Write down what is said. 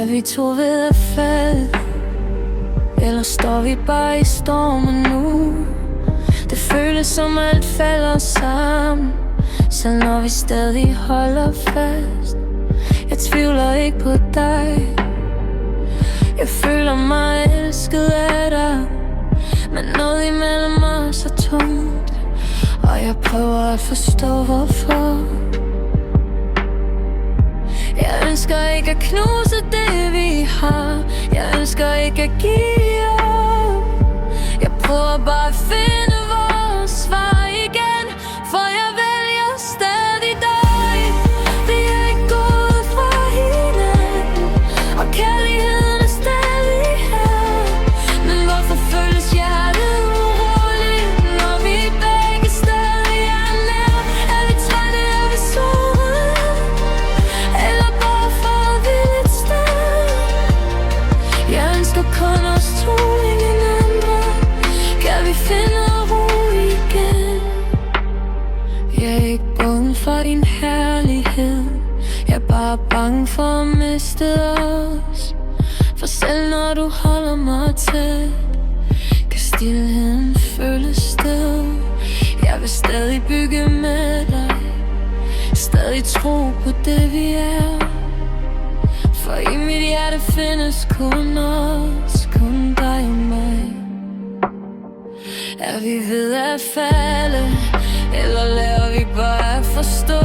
vi to ved at falde, eller står vi bare i stormen nu? Det føles som alt falder sammen, selv når vi stadig holder fast. Jeg tvivler ikke på dig, jeg føler mig elsket af dig, men noget imellem os er tungt, og jeg prøver at forstå hvorfor. Jeg ønsker ikke at knuse det vi har, jeg ønsker ikke at give op. Jeg prøver bare at finde vores svar igen, for jeg vælger stadig dig. Vi er ikke gået fra hinanden, og kærligheden er stadig her. Men hvorfor føles hjertet uroligt, når vi begge stadig er nær? Er vi trætte af vi sover, eller bare for at ville et sted? Jeg ønsker kun os to, ingen andre. Kan vi finde ro igen? Jeg er ikke bange for din herlighed, jeg er bare bange for at miste os. For selv når du holder mig tæt, kan stilheden føles sted. Jeg vil stadig bygge med dig, stadig tro på det vi er. For i mit hjerte findes kun os, kun dig og mig. Er vi ved at falde, eller lader vi bare forstå?